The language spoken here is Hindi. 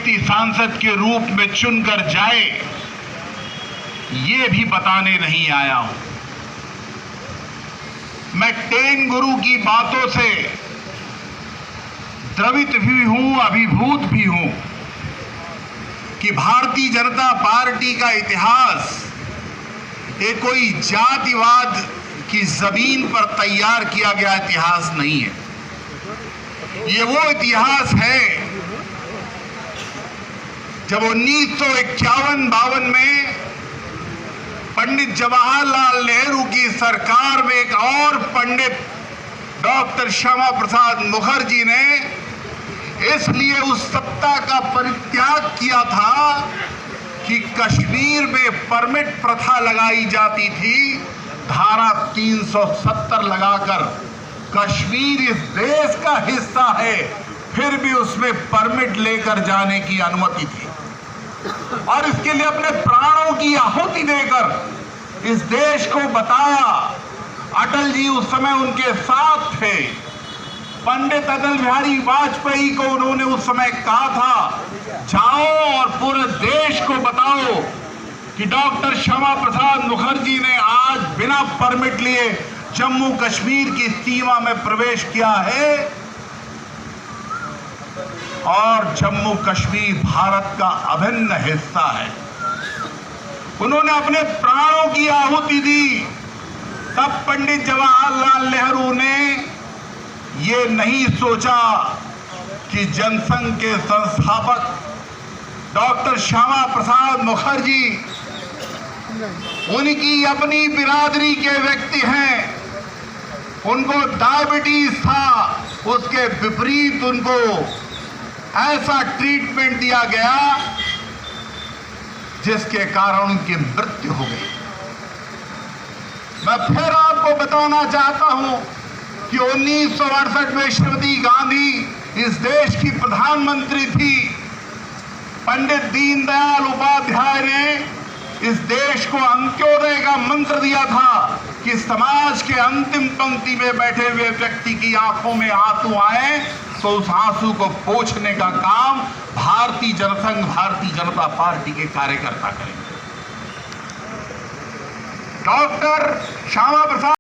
व्यक्ति सांसद के रूप में चुनकर जाए, ये भी बताने नहीं आया हूं। मैं टेन गुरु की बातों से द्रवित भी हूं, अभिभूत भी हूं कि भारतीय जनता पार्टी का इतिहास ये कोई जातिवाद की जमीन पर तैयार किया गया इतिहास नहीं है। ये वो इतिहास है जब 1951-52 में पंडित जवाहरलाल नेहरू की सरकार में एक और पंडित डॉक्टर श्यामा प्रसाद मुखर्जी ने इसलिए उस सत्ता का परित्याग किया था कि कश्मीर में परमिट प्रथा लगाई जाती थी, धारा 370 लगाकर। कश्मीर इस देश का हिस्सा है, फिर भी उसमें परमिट लेकर जाने की अनुमति थी और इसके लिए अपने प्राणों की आहुति देकर इस देश को बताया। अटल जी उस समय उनके साथ थे। पंडित अटल बिहारी वाजपेयी को उन्होंने उस समय कहा था, जाओ और पूरे देश को बताओ कि डॉक्टर श्यामा प्रसाद मुखर्जी ने आज बिना परमिट लिए जम्मू कश्मीर की सीमा में प्रवेश किया है और जम्मू कश्मीर भारत का अभिन्न हिस्सा है। उन्होंने अपने प्राणों की आहुति दी। तब पंडित जवाहरलाल नेहरू ने ये नहीं सोचा कि जनसंघ के संस्थापक डॉक्टर श्यामा प्रसाद मुखर्जी उनकी अपनी बिरादरी के व्यक्ति हैं, उनको डायबिटीज था, उसके विपरीत उनको ऐसा ट्रीटमेंट दिया गया जिसके कारण उनकी मृत्यु हो गई। मैं फिर आपको बताना चाहता हूं कि 1968 में श्रीमती गांधी इस देश की प्रधानमंत्री थी। पंडित दीनदयाल उपाध्याय ने इस देश को अंत्योदय का मंत्र दिया था कि समाज के अंतिम पंक्ति में बैठे हुए व्यक्ति की आंखों में आंसू आए तो उस आंसू को पोंछने का काम भारतीय जनसंघ, भारतीय जनता पार्टी के कार्यकर्ता करेंगे। डॉक्टर श्यामा प्रसाद